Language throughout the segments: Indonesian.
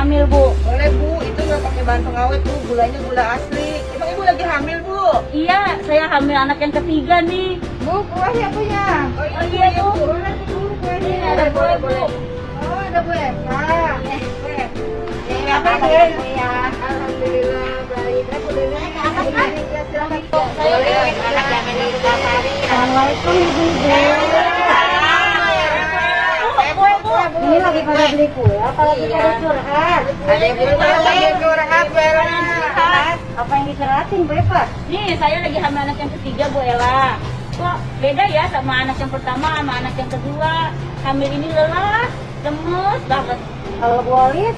hamil, Bu. Boleh Bu, itu nggak pakai bahan pengawet Bu, gulanya gula asli. Emang Ibu lagi hamil Bu? Iya, saya hamil anak yang ketiga nih. Bu, kuah ya Bu ya? Oh iya, Bu. Nanti dulu kuahnya. Ini ada kue, Bu. Oh ada Bu ya? Nah, kue. Ini apa Bu ya? Alhamdulillah, baik. Boleh ke atas kan? Ya, silakan Bu. Boleh, anak yang ini safari. Assalamualaikum Ibu-ibu. Ini lagi pada beli kue, apa lagi pada curhat? Ada yang lagi curhat, curhat. Apa yang dicurhatin, Bu Eva? Nih, saya lagi hamil anak yang ketiga, Bu Ella. Kok beda ya sama anak yang pertama sama anak yang kedua? Hamil ini lelah, lemes banget. Kalau Bu Olis,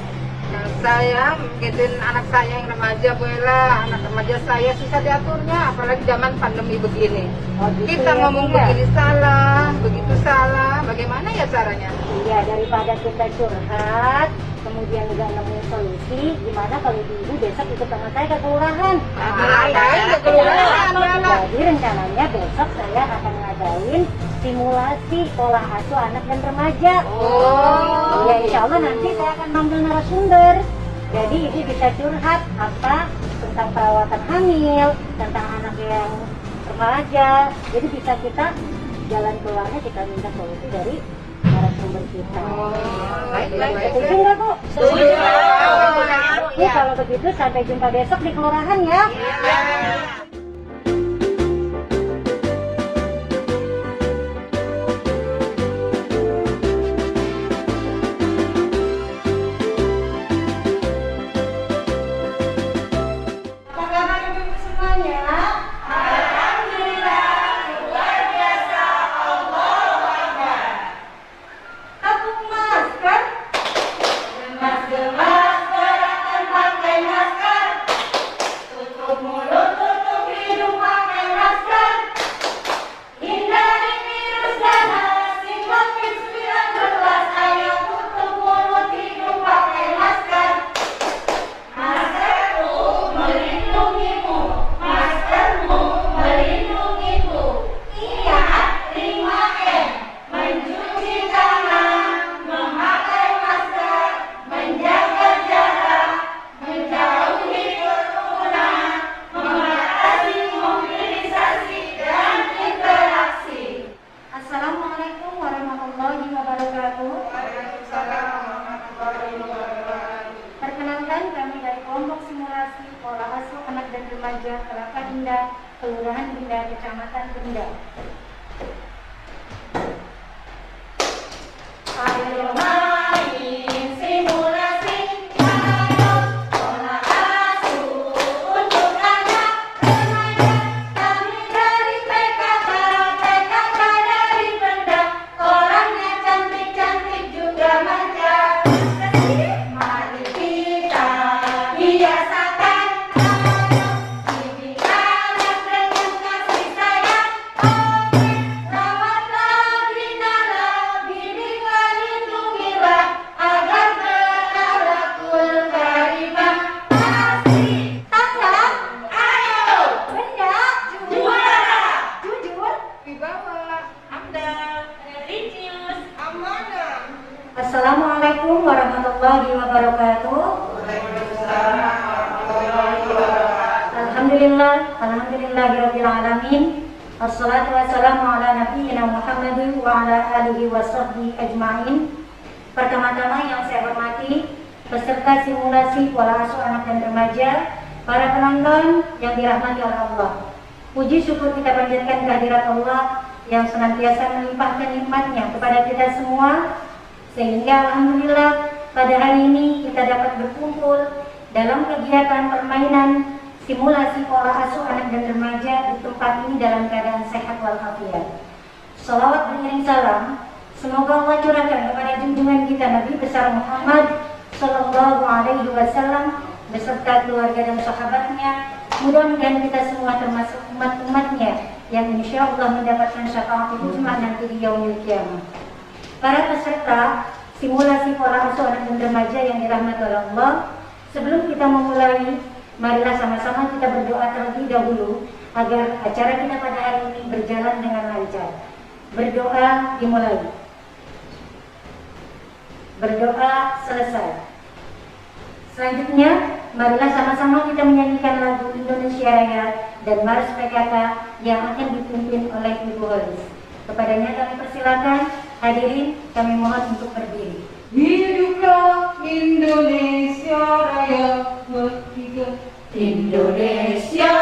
Saya gituin anak saya yang remaja Bu Ella. Anak remaja saya susah diaturnya, apalagi zaman pandemi begini. gitu Kita ya, ngomong Bu, ya? begini salah, begitu salah. Bagaimana ya caranya? Iya, daripada kita curhat, kemudian juga nemuin solusi, gimana kalau Ibu besok ikut sama saya ke kelurahan? Ngapain ke kelurahan, Bu Ella? Jadi rencananya besok saya akan ngadain simulasi pola asuh anak dan remaja. Oh, Ya insya Allah nanti saya akan panggil narasumber. Jadi Ibu bisa curhat apa tentang perawatan hamil, tentang anak yang remaja. Jadi bisa kita jalan keluarnya kita minta solusi dari narasumber kita. Setuju nggak Bu? Setuju. Bu, kalau begitu sampai jumpa besok di kelurahan ya. Apa kabar ibu semuanya? Alhamdulillah, luar biasa, Allahu Akbar. Tabung masker, gemas-gemas, gerakan pakai masker. Tutup mulut, tutup hidung pakai masker. Hindari virus ganas, COVID-19. Ayo tutup mulut, hidung pakai masker. Maskermu melindungimu, maskermu melindungiku. Ingat 5M, mencuci tangan, memakai masker, menjaga jarak, menjauhi kerumunan, membatasi mobilisasi dan interaksi. Assalamualaikum warahmatullahi wabarakatuh. Perkenalkan kami dari kelompok simulasi pola asuh anak dan remaja Kelapa Indah, Kelurahan Indah, Kecamatan Kendal. Ayo main simulasi, ayo pola asuh untuk anak remaja. Kami dari PKK, PKK dari Benda, orangnya cantik-cantik juga manja. Mari kita biasakan didik anak dengan kasih sayang. Oke, rawatlah, binalah, didiklah, lindungilah agar berakhlakul karimah. Kasih sayang, ayo Benda juara, jujur, Wibawa, Amda, Religius. Amanah. Assalamualaikum warahmatullahi wabarakatuh. Alhamdulillahirabbil alamin. Wassalatu wassalamu ala nabiyyina Muhammadin wa ala alihi washabbihi ajmain. Pertama-tama yang saya hormati peserta simulasi pola asuh anak dan remaja, para penonton yang dirahmati oleh Allah. Puji syukur kita panjatkan kehadirat Allah yang senantiasa melimpahkan nikmat-Nya kepada kita semua, sehingga alhamdulillah pada hari ini kita dapat berkumpul dalam kegiatan permainan simulasi pola asuh anak dan remaja di tempat ini dalam keadaan sehat walafiat. Salawat beriring salam semoga Allah curahkan kepada junjungan kita Nabi besar Muhammad Sallallahu Alaihi Wasallam beserta keluarga dan sahabatnya. Mudah-mudahan kita semua termasuk umat-umatnya yang insya Allah mendapatkan syafaat uzma nanti di yaumil qiyamah. Para peserta simulasi pola asuh anak dan remaja yang dirahmati oleh Allah, sebelum kita memulai, marilah sama-sama kita berdoa terlebih dahulu agar acara kita pada hari ini berjalan dengan lancar. Berdoa dimulai. Berdoa selesai. Selanjutnya, marilah sama-sama kita menyanyikan lagu Indonesia Raya dan Mars PKK yang akan dipimpin oleh Ibu Holis. Kepadanya kami persilakan, hadirin kami mohon untuk berdiri. Hiduplah Indonesia Raya ketiga. Indonesia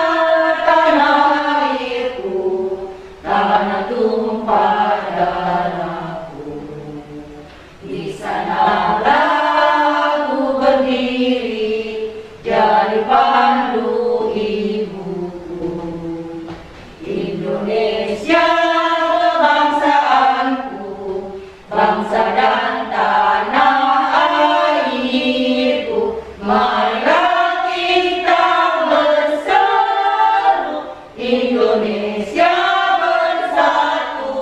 tanah airku, tanah tumpah darahku. Di sanalah ku berdiri, jadi pandu ibuku. Indonesia kebangsaanku, bangsa dan tanah airku. Marilah kita berseru, Indonesia bersatu.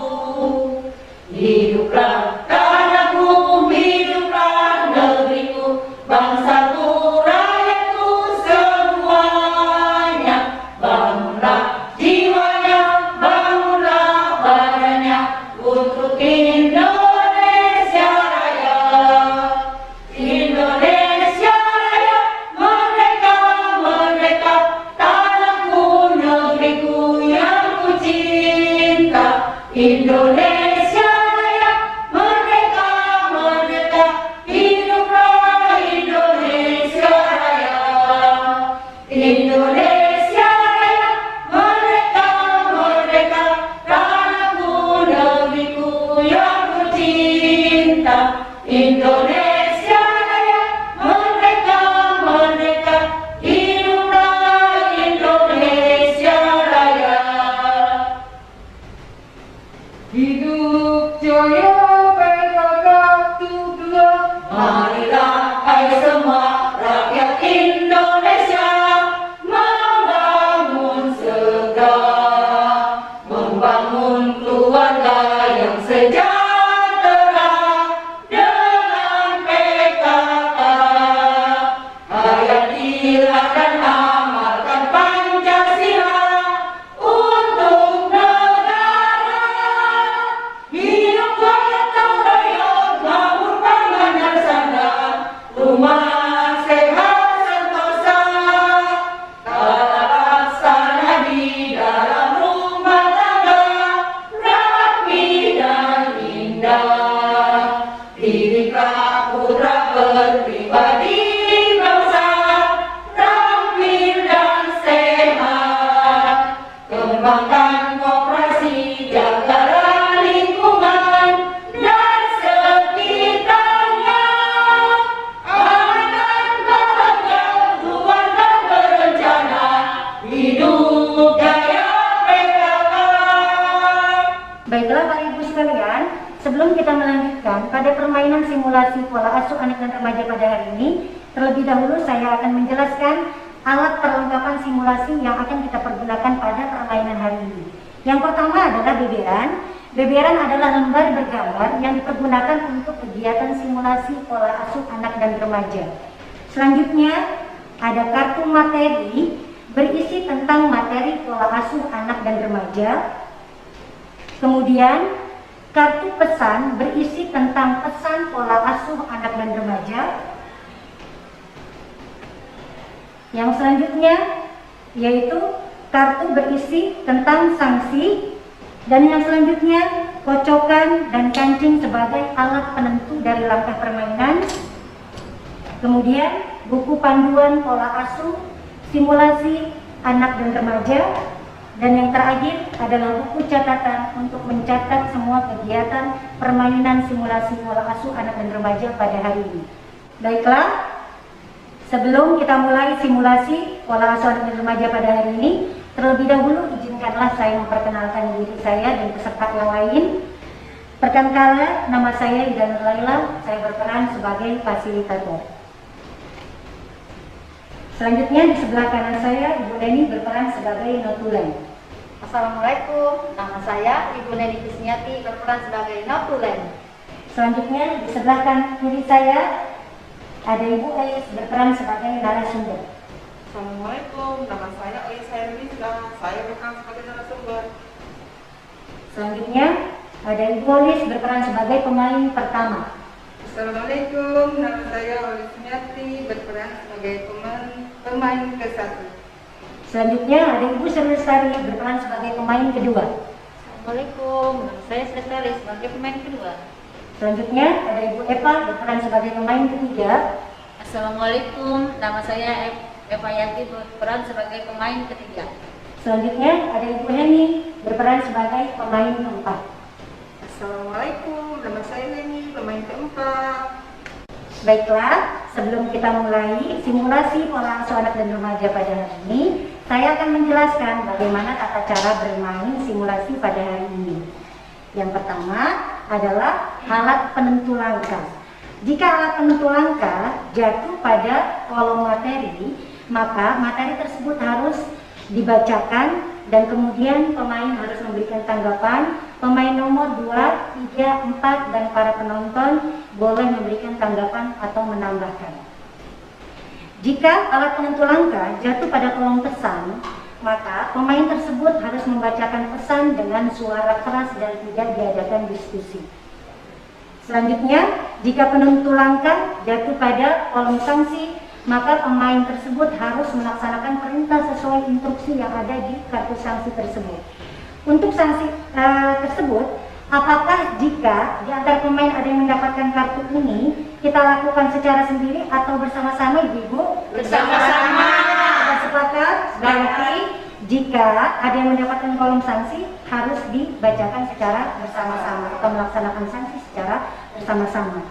Hiduplah tanahku, hiduplah negeriku, bangsaku, rakyatku semuanya. Bangunlah jiwanya, bangunlah badannya untuk Indonesia Raya. Indonesia Raya, merdeka, merdeka, tanahku, negeriku yang ku cinta. Indonesia Raya, merdeka, merdeka, hiduplah Indonesia Raya. Indonesia Raya, merdeka, merdeka, tanahku, negeriku yang ku cinta. Indonesia Raya, merdeka, merdeka, hiduplah Indonesia Raya. Hidup jaya PKK Tugla. Marilah hai semua rakyat Indonesia, membangun segera, membangun keluarga yang sejahtera dengan PKK. Hayatilah dan amalkan Pancasila untuk negara. Hidup gotong royong, makmur pangan dan sandang, rumah sehat sentosa. Tata laksana di dalam rumah tangga, rapi dan indah. Didiklah putra berpribadi bangsa, rampil dan sehat. Kembangkan koperasi, jagalah lingkungan dan sekitarnya. Amankan bahagia, keluarga berencana, hidup jaya PKK. Baiklah Bapak Ibu sekalian, sebelum kita melanjutkan pada permainan simulasi pola asuh anak dan remaja pada hari ini, terlebih dahulu saya akan menjelaskan alat perlengkapan simulasi yang akan kita pergunakan pada permainan hari ini. Yang pertama adalah beberan. Beberan adalah lembar bergambar yang dipergunakan untuk kegiatan simulasi pola asuh anak dan remaja. Selanjutnya ada kartu materi berisi tentang materi pola asuh anak dan remaja. Kemudian kartu pesan berisi tentang pesan pola asuh anak dan remaja. Yang selanjutnya yaitu kartu berisi tentang sanksi, dan yang selanjutnya kocokan dan kancing sebagai alat penentu dari langkah permainan. Kemudian buku panduan pola asuh simulasi anak dan remaja, dan yang terakhir adalah buku catatan untuk mencatat semua kegiatan permainan simulasi pola asuh anak dan remaja pada hari ini. Baiklah, sebelum kita mulai simulasi pola asuh anak dan remaja pada hari ini, terlebih dahulu izinkanlah saya memperkenalkan diri saya dan peserta yang lain. Perkenalkan, nama saya Ida Nur Laila, saya berperan sebagai fasilitator. Selanjutnya di sebelah kanan saya Ibu Leni berperan sebagai notulen. Assalamualaikum, nama saya Ibu Neni Kusniati, berperan sebagai notulen. Selanjutnya di sebelah kanan kiri saya ada Ibu Ais berperan sebagai narasumber. Assalamualaikum, nama saya Ais Herminda, saya berperan sebagai narasumber. Selanjutnya ada Ibu Olis berperan sebagai pemain pertama. Assalamualaikum, nama saya Oli Sumiati, berperan sebagai pemain ke-1. Selanjutnya ada Ibu Sri Lestari berperan sebagai pemain kedua. Assalamualaikum, nama saya Lestari sebagai pemain kedua. Selanjutnya ada Ibu Eva berperan sebagai pemain ketiga. Assalamualaikum, nama saya Eva Yanti berperan sebagai pemain ketiga. Selanjutnya ada Ibu Heni berperan sebagai pemain keempat. Assalamualaikum, nama saya Leni, pemain keempat. Baiklah, sebelum kita mulai simulasi pola asuh anak dan remaja pada hari ini, saya akan menjelaskan bagaimana tata cara bermain simulasi pada hari ini. Yang pertama adalah alat penentu langkah. Jika alat penentu langkah jatuh pada kolom materi, maka materi tersebut harus dibacakan dan kemudian pemain harus memberikan tanggapan. Pemain nomor 2, 3, 4 dan para penonton boleh memberikan tanggapan atau menambahkan. Jika alat penentu langkah jatuh pada kolom pesan, maka pemain tersebut harus membacakan pesan dengan suara keras dan tidak diadakan diskusi. Selanjutnya, jika penentu langkah jatuh pada kolom sanksi, maka pemain tersebut harus melaksanakan perintah sesuai instruksi yang ada di kartu sanksi tersebut. Untuk sanksi tersebut, apakah jika di antara pemain ada yang mendapatkan kartu ini, kita lakukan secara sendiri atau bersama-sama, Ibu? Bersama-sama. Kita sepakat, berarti jika ada yang mendapatkan kolom sanksi harus dibacakan secara bersama-sama atau melaksanakan sanksi secara bersama-sama.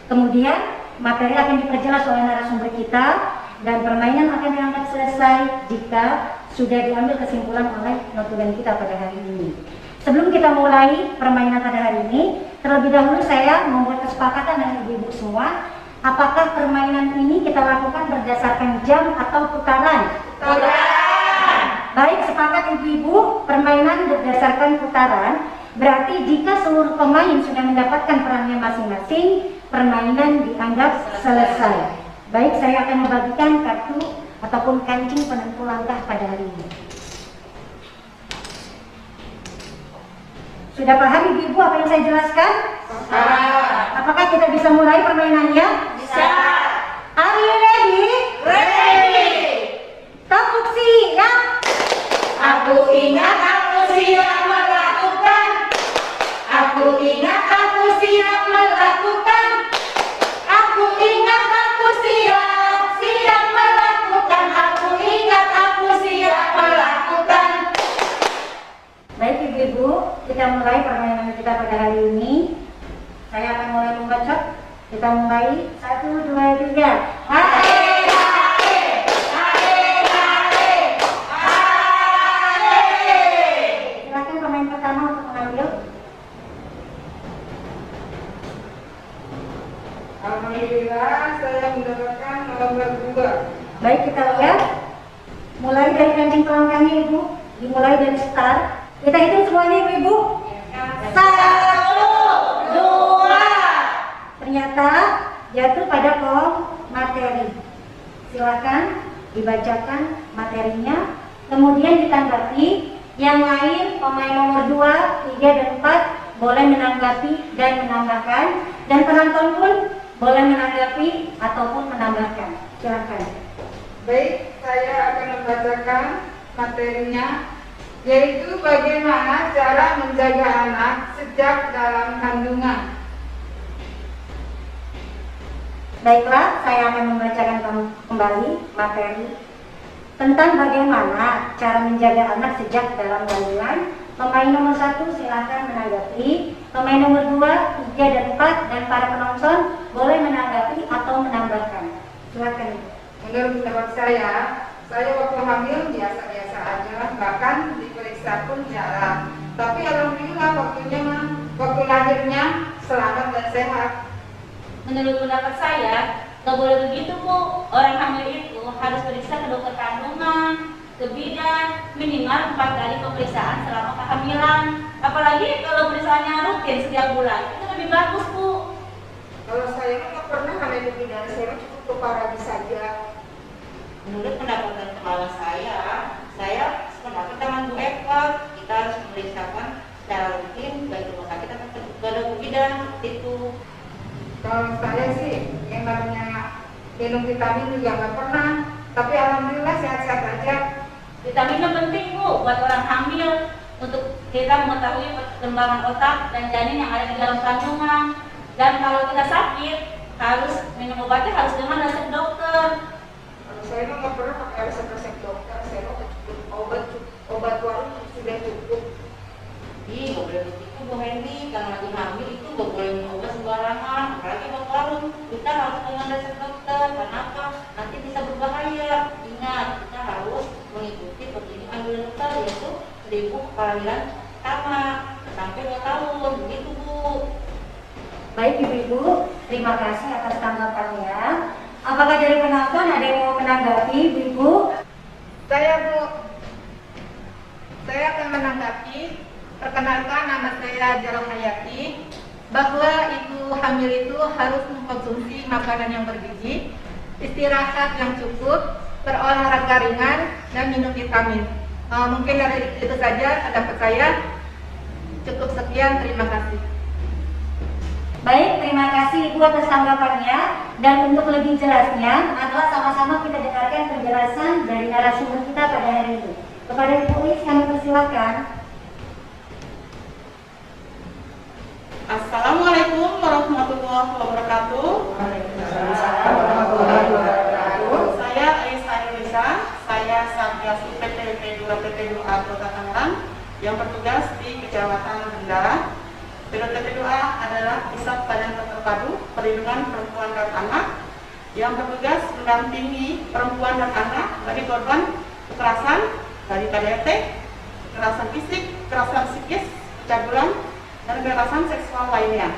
Kemudian materi akan diperjelas oleh narasumber kita dan permainan akan dianggap selesai jika sudah diambil kesimpulan oleh notulen kita pada hari ini. Sebelum kita mulai permainan pada hari ini, terlebih dahulu saya membuat kesepakatan dengan ibu-ibu semua, apakah permainan ini kita lakukan berdasarkan jam atau putaran? Putaran. Baik, sepakat ibu-ibu, permainan berdasarkan putaran. Berarti jika seluruh pemain sudah mendapatkan perannya masing-masing, permainan dianggap selesai. Baik, saya akan membagikan kartu ataupun kancing penentu langkah pada hari ini. Sudah paham ibu-ibu apa yang saya jelaskan? Apakah kita bisa mulai permainannya? Bisa. Are you ready? Ready. Tepuk siap. Aku ingat aku siap melakukan. Aku ingat aku siap melakukan. Aku ingat aku siap melakukan. Aku ingat aku siap melakukan. Baik ibu-ibu, kita mulai permainan kita pada hari ini. Saya akan mulai membaca. Kita mulai 1, 2, 3. Hae, hae, hae, hae, hae. Silakan pemain pertama untuk mengambil. Alhamdulillah, saya mendapatkan nomor 2. Baik, kita lihat. Mulai dari kancing pelangkangnya ibu. Dimulai dari start. Kita hitung semuanya ibu-ibu. 1, 2. Ternyata jatuh pada kolom materi. Silakan dibacakan materinya, kemudian ditanggapi. Yang lain pemain nomor 2, 3 dan 4 boleh menanggapi dan menambahkan, dan penonton pun boleh menanggapi ataupun menambahkan. Silakan. Baik, saya akan membacakan materinya, yaitu bagaimana cara menjaga anak sejak dalam kandungan. Baiklah, saya akan membacakan kembali materi tentang bagaimana cara menjaga anak sejak dalam kandungan. Pemain nomor 1 silakan menanggapi, pemain nomor 2, 3 dan 4 dan para penonton boleh menanggapi atau menambahkan. Silakan. Menurut pendapat saya waktu hamil biasa-biasa aja, bahkan diperiksa pun jarang. Tapi alhamdulillah waktu lahirnya selamat dan sehat. Menurut pendapat saya, nggak boleh begitu Bu. Orang hamil itu harus periksa ke dokter kandungan, ke bidan, minimal 4 kali pemeriksaan selama kehamilan. Apalagi kalau pemeriksaannya rutin setiap bulan, itu lebih bagus Bu. Kalau saya nggak pernah hamil di bidan, saya cukup ke Parabi saja. Menurut pendapat dan kepala saya sependapat dengan Bu Eva, kita harus memeriksakan secara rutin baik rumah sakit atau ke bidan itu. Kalau saya sih yang namanya minum vitamin juga nggak pernah, tapi alhamdulillah sehat-sehat aja. Vitamin itu penting Bu buat orang hamil untuk kita mengetahui perkembangan otak dan janin yang ada di dalam kandungan. Dan kalau kita sakit harus minum obatnya harus dengan resep dokter. Kalau saya mah nggak pernah pakai resep dokter, saya mah obat warung sudah cukup. Ih, nggak boleh begitu Bu Hendy, karena lagi hamil itu nggak boleh minum obat sembarangan, apalagi obat warung. Kita harus dengan resep dokter, karena apa? Nanti bisa berbahaya. Ingat, kita harus mengikuti petunjuk anjuran dokter, yaitu 1000 kehamilan pertama sampai 2 tahun, begitu Bu. Baik Ibu-Ibu, terima kasih atas tanggapannya. Apakah dari penonton ada yang mau menanggapi Ibu-Ibu? Saya Bu, saya akan menanggapi. Perkenalkan, nama saya Jarong Hayati. Bahwa ibu hamil itu harus mengkonsumsi makanan yang bergizi, istirahat yang cukup, berolahraga ringan, dan minum vitamin. Mungkin dari itu saja pendapat saya. Cukup sekian, terima kasih. Baik, terima kasih Ibu atas tanggapannya. Dan untuk lebih jelasnya, adalah sama-sama kita dengarkan penjelasan dari narasumber kita pada hari ini. Kepada Ibu Is, kami persilakan. Assalamualaikum warahmatullahi wabarakatuh. Saya Aisyah Indonesia. Saya Satgas UPT 2 PP2A Kota Tangerang yang bertugas di Kecamatan Bendara. PP2A adalah Pusat Pelayanan Terpadu Perlindungan Perempuan dan Anak yang bertugas mendampingi perempuan dan anak dari korban kekerasan dari KDRT, kekerasan fisik, kekerasan psikis, pencabulan, dan kekerasan seksual lainnya.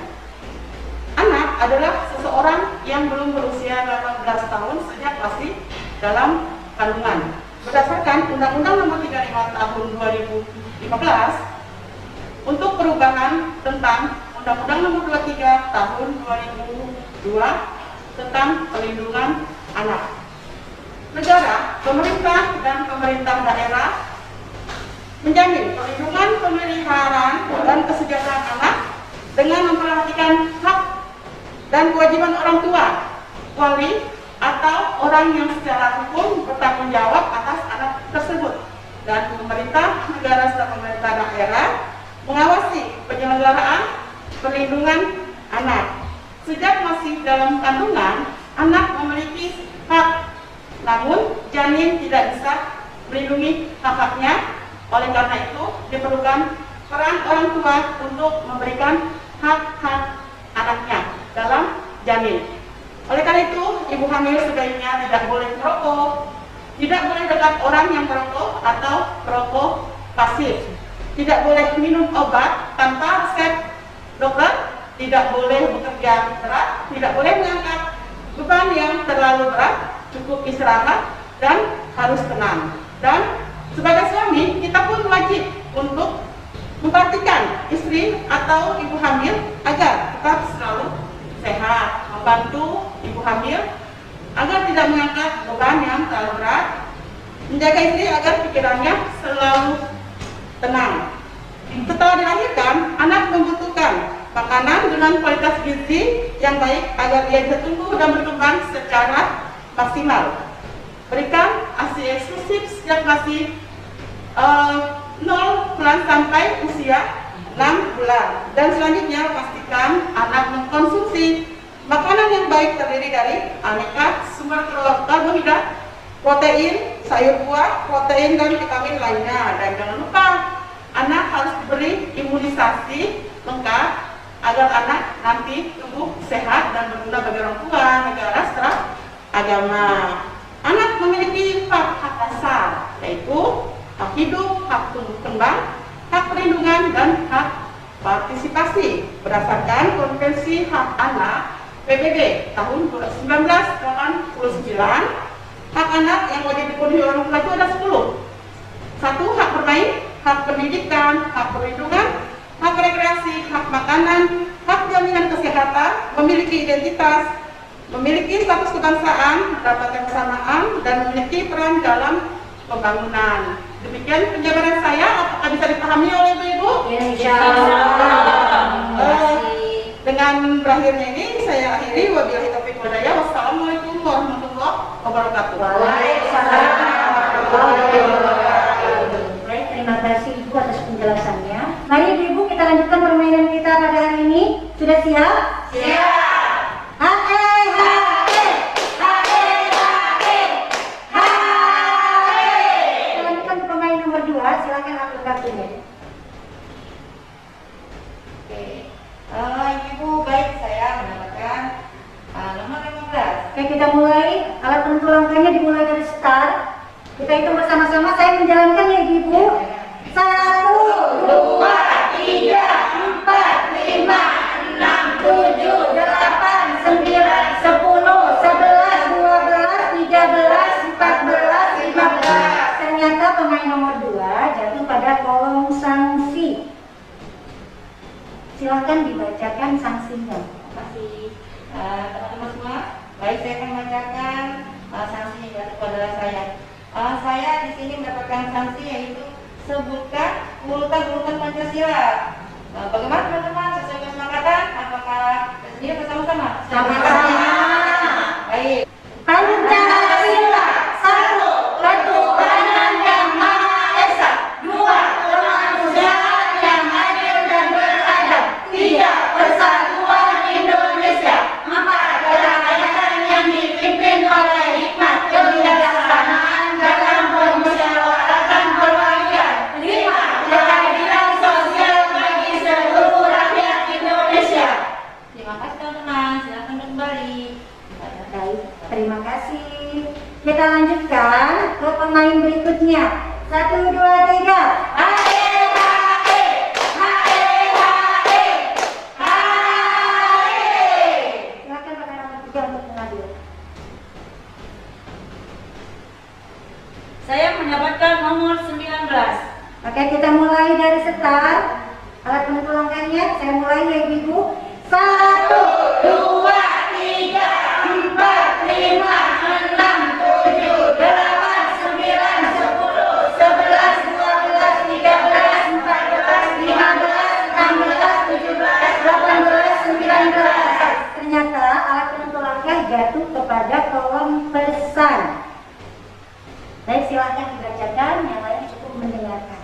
Anak adalah seseorang yang belum berusia 18 tahun sejak masih dalam kandungan. Berdasarkan Undang-Undang Nomor 35 Tahun 2015 untuk perubahan tentang Undang-Undang Nomor 23 Tahun 2002 tentang perlindungan anak. Negara, pemerintah, dan pemerintah daerah menjamin perlindungan, pemeliharaan, dan kesejahteraan anak dengan memperhatikan hak dan kewajiban orang tua, wali, atau orang yang secara hukum bertanggung jawab atas anak tersebut. Dan pemerintah negara serta pemerintah daerah mengawasi penyelenggaraan perlindungan anak. Sejak masih dalam kandungan, anak memiliki hak, namun janin tidak bisa melindungi hak-haknya. Oleh karena itu, diperlukan peran orang tua untuk memberikan hak-hak anaknya dalam janin. Oleh karena itu, ibu hamil sebaiknya tidak boleh merokok, tidak boleh dekat orang yang merokok atau perokok pasif, tidak boleh minum obat tanpa resep dokter, tidak boleh bekerja berat, tidak boleh mengangkat beban yang terlalu berat, cukup istirahat, dan harus tenang. Dan sebagai suami, kita pun wajib untuk memperhatikan istri atau ibu hamil agar tetap selalu sehat, membantu ibu hamil agar tidak mengangkat beban yang terlalu berat, menjaga istri agar pikirannya selalu tenang. Setelah dilahirkan, anak membutuhkan makanan dengan kualitas gizi yang baik agar dia bisa tumbuh dan berkembang secara maksimal. Berikan ASI eksklusif sejak masih 0 bulan sampai usia 6 bulan. Dan selanjutnya pastikan anak mengkonsumsi makanan yang baik terdiri dari aneka sumber karbohidrat, protein, sayur buah, protein, dan vitamin lainnya. Dan jangan lupa anak harus diberi imunisasi lengkap agar anak nanti tumbuh sehat dan berguna bagi orang tua, negara, serta agama. Anak memiliki hak dasar, yaitu hak hidup, hak tumbuh kembang, hak perlindungan, dan hak partisipasi berdasarkan Konvensi Hak Anak PBB tahun 1989. Hak anak yang wajib dipenuhi orang tua itu ada 10. 1. Hak bermain, hak pendidikan, hak perlindungan, hak rekreasi, hak makanan, hak jaminan kesehatan, memiliki identitas, memiliki status kebangsaan, mendapatkan kesamaan, dan memiliki peran dalam pembangunan. Demikian penjabaran saya. Apakah bisa dipahami oleh Ibu? Insya Allah. Dengan terakhirnya ini saya akhiri. Wabillahi taufiq wal hidayah. Wassalamualaikum warahmatullahi wabarakatuh. Waalaikumsalam warahmatullahi wabarakatuh. Baik, terima kasih Ibu atas penjelasannya. Mari Ibu kita lanjutkan permainan kita pada hari ini. Sudah siap? Siap. Kita lanjutkan ke pemain nomor 2. Silakan ambil kartunya. Oke. Ibu baik, saya mendapatkan nomor 15. Oke, kita mulai. Alat penentu langkahnya dimulai dari start. Kita hitung bersama-sama. Saya menjalankan ya Ibu. 1, 2, 3, 4, 5, 6, 7, 8, 9, 10, 11, 12, 13, 14, 15. Ternyata pemain nomor 2 jatuh pada kolom sanksi. Silahkan dibacakan sanksinya. Terima kasih teman-teman semua. Baik, saya akan membacakan sanksi yang jatuh pada saya. Saya di sini mendapatkan sanksi yaitu sebutkan urutan-urutan Pancasila. Bagaimana teman-teman? Sesuai kesepakatan? Apakah sendiri bersama-sama? Sama-sama. Baik. Pancasila 1. Ketuhanan yang Maha Esa. 2. Kemanusiaan yang adil dan beradab. 3. Persatuan Indonesia. 4. Kerajaan yang dipimpin oleh hikmat kebijaksanaan dalam permusyawaratan berwakilan. 5. Keadilan sosial bagi seluruh rakyat Indonesia. Terima kasih teman-teman. Silakan kembali. Baik, terima kasih. Kita lanjutkan ke pemain berikutnya. 1, 2, 3. Hae, hae, hae, hae, hae. Silakan pakai nomor 3 untuk mengambil. Saya mendapatkan nomor 19. Oke, kita mulai dari start. Alat penentu langkahnya, saya mulai ya Ibu. 1, 2, 3, 4, 5, 6, 7, 8, 9, 10, 11, 12, 13, 14, 15, 16, 17, 18, 19. Ternyata alat penentu langkah jatuh kepada kolom pesan. Baik, silakan dibacakan, yang lain cukup mendengarkan.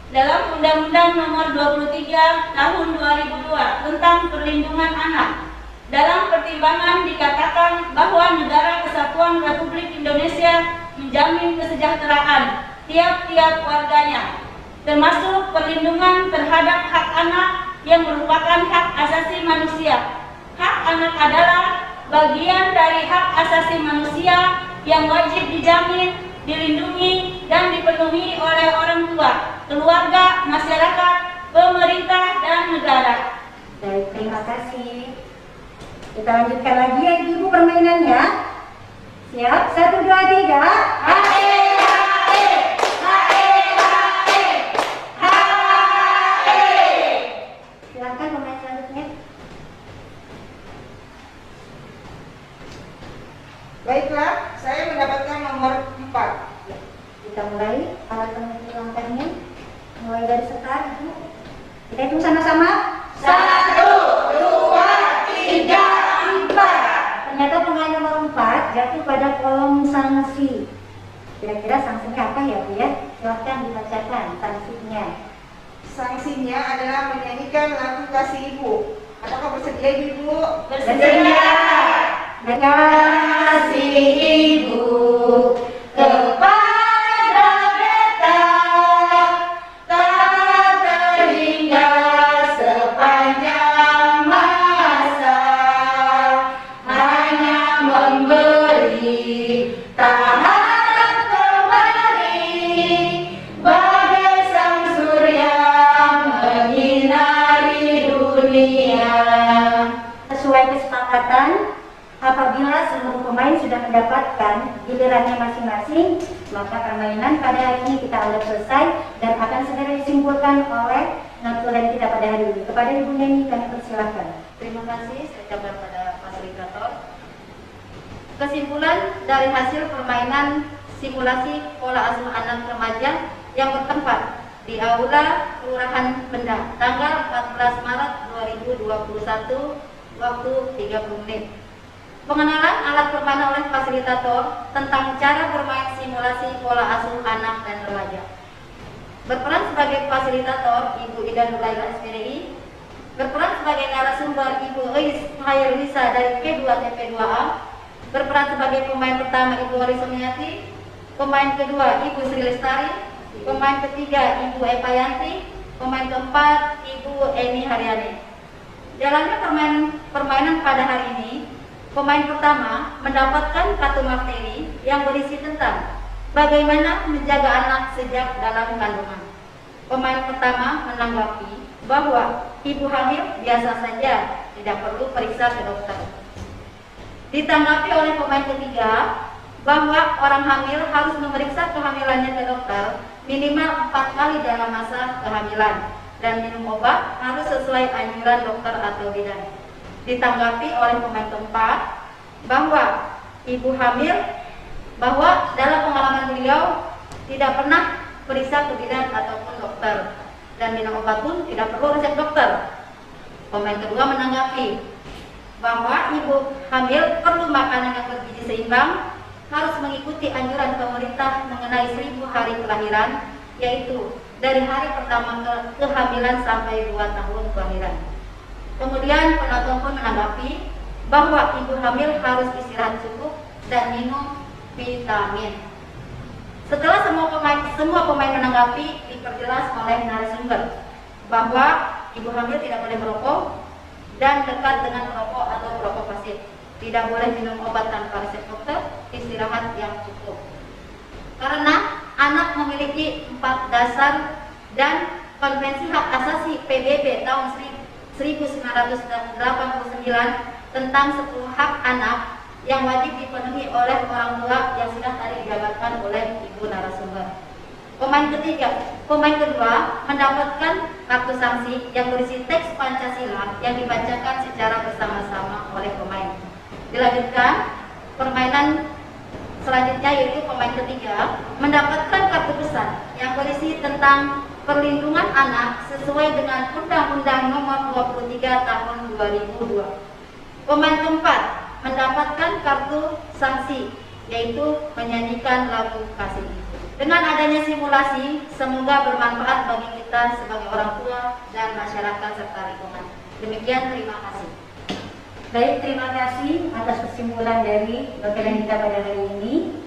Dalam Undang-Undang Nomor 23 Tahun 2002 tentang Perlindungan Anak, dalam pertimbangan dikatakan bahwa Negara Kesatuan Republik Indonesia menjamin kesejahteraan tiap-tiap warganya, termasuk perlindungan terhadap hak anak yang merupakan hak asasi manusia. Hak anak adalah bagian dari hak asasi manusia yang wajib dijamin, dilindungi, dan dipenuhi oleh orang tua, keluarga, masyarakat, pemerintah, dan negara. Baik, terima kasih. Kita lanjutkan lagi ya Ibu permainannya. Siap? 1, 2, 3. Hae, hae, hae, hae, hae. Silakan pemain selanjutnya. Baiklah, saya mendapatkan nomor 4. Kita mulai alat penentu langkahnya. Mulai dari start Ibu. Kita hitung sama-sama. 1, 2, 3, 4. Ternyata pemain nomor 4 jatuh pada kolom sanksi. Kira-kira sanksinya apa ya Bu ya? Silahkan dibacakan sanksinya. Sanksinya adalah menyanyikan lagu Kasih Ibu. Apakah bersedia Ibu? Bersedia. Kasih Ibu kepada beta tak terhingga sepanjang masa, hanya memberi tak harap kembali, bagai sang surya menyinari dunia. Sesuai kesepakatan, apabila seluruh pemain sudah mendapatkan gilirannya masing-masing, maka permainan pada hari ini kita anggap selesai dan akan segera disimpulkan oleh notulen kita pada hari ini. Kepada Ibu Neni kami persilahkan. Terima kasih saya ucapkan pada fasilitator. Kesimpulan dari hasil permainan simulasi pola asuh anak remaja yang bertempat di Aula Kelurahan Benda tanggal 14 Maret 2021 waktu 30 menit. Pengenalan alat permainan oleh fasilitator tentang cara bermain simulasi pola asuh anak dan remaja. Berperan sebagai fasilitator Ibu Ida Nuraila SPDI. Berperan sebagai narasumber Ibu Eis Hairunisa dari P2TP2A. Berperan sebagai pemain pertama Ibu Wali Sumiati. Pemain kedua Ibu Sri Lestari. Pemain ketiga Ibu Eva Yanti. Pemain keempat Ibu Eni Haryani. Jalannya permainan pada hari ini, pemain pertama mendapatkan kartu materi yang berisi tentang bagaimana menjaga anak sejak dalam kandungan. Pemain pertama menanggapi bahwa ibu hamil biasa saja, tidak perlu periksa ke dokter. Ditanggapi oleh pemain ketiga bahwa orang hamil harus memeriksa kehamilannya ke dokter minimal 4 kali dalam masa kehamilan dan minum obat harus sesuai anjuran dokter atau bidan. Ditanggapi oleh pemain keempat bahwa ibu hamil bahwa dalam pengalaman beliau tidak pernah periksa ke bidan ataupun dokter dan minum obat pun tidak perlu resep dokter. Pemain kedua menanggapi bahwa ibu hamil perlu makanan yang bergizi seimbang, harus mengikuti anjuran pemerintah mengenai 1000 hari kelahiran, yaitu dari hari pertama kehamilan sampai 2 tahun kelahiran. Kemudian penonton pun menanggapi bahwa ibu hamil harus istirahat cukup dan minum vitamin. Setelah semua pemain menanggapi, diperjelas oleh narasumber bahwa ibu hamil tidak boleh merokok dan dekat dengan perokok atau perokok pasif. Tidak boleh minum obat tanpa resep dokter, istirahat yang cukup. Karena anak memiliki 4 dasar dan Konvensi Hak Asasi PBB tahun 1989 tentang 10 hak anak yang wajib dipenuhi oleh orang tua yang sudah tadi dijabarkan oleh ibu narasumber. Pemain kedua mendapatkan kartu sanksi yang berisi teks Pancasila yang dibacakan secara bersama-sama oleh pemain. Dilanjutkan permainan selanjutnya, yaitu pemain ketiga mendapatkan kartu besar yang berisi tentang perlindungan anak sesuai dengan Undang-Undang Nomor 23 Tahun 2002. Pemain keempat mendapatkan kartu sanksi, yaitu menyanyikan lagu kasih. Dengan adanya simulasi, semoga bermanfaat bagi kita sebagai orang tua dan masyarakat serta lingkungan. Demikian, terima kasih. Baik, terima kasih atas kesimpulan dari dosen kita pada hari ini.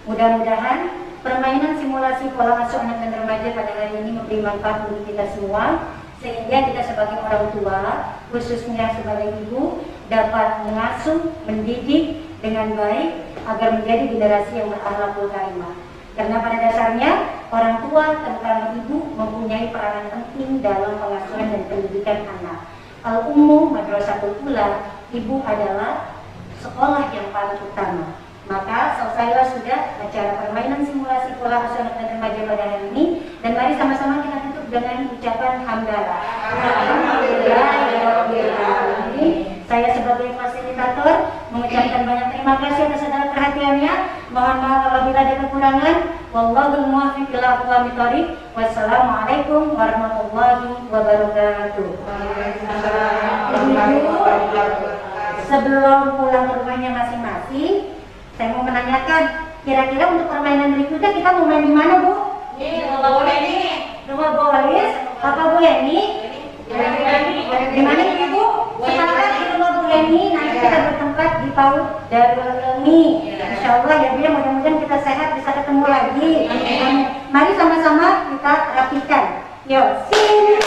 Mudah-mudahan permainan simulasi pola asuh anak dan remaja pada hari ini memberi manfaat bagi kita semua, sehingga kita sebagai orang tua, khususnya sebagai ibu, dapat mengasuh, mendidik dengan baik agar menjadi generasi yang berakhlakul karimah. Karena pada dasarnya orang tua, terutama ibu, mempunyai peranan penting dalam pengasuhan dan pendidikan anak. Al-Ummu Madrasatul Ula, ibu adalah sekolah yang paling utama. Maka selesailah sudah acara permainan simulasi pola asuh anak dan remaja pada hari ini, dan mari sama-sama kita tutup dengan ucapan hamdalah. Alhamdulillahirobbilalamin. Saya sebagai fasilitator mengucapkan banyak terima kasih atas segala perhatiannya. Mohon maaf apabila ada kekurangan. Wallahul muwaffiq ila aqwamit thoriq. Wassalamualaikum warahmatullahi wabarakatuh. Sebelum pulang ke rumahnya masing-masing, saya mau menanyakan, kira-kira untuk permainan berikutnya kita mau main di mana, Bu? Ini rumah Bu Eni. Rumah Bu Walis, apa Bu Eni? Di mana Ibu? Sekarang di rumah Bu Eni, nanti kita bertempat di PAUD Darul Ilmi. Insyaallah ya Bu, mudah-mudahan kita sehat bisa ketemu lagi. Mari sama-sama kita rapikan. Yuk, sini.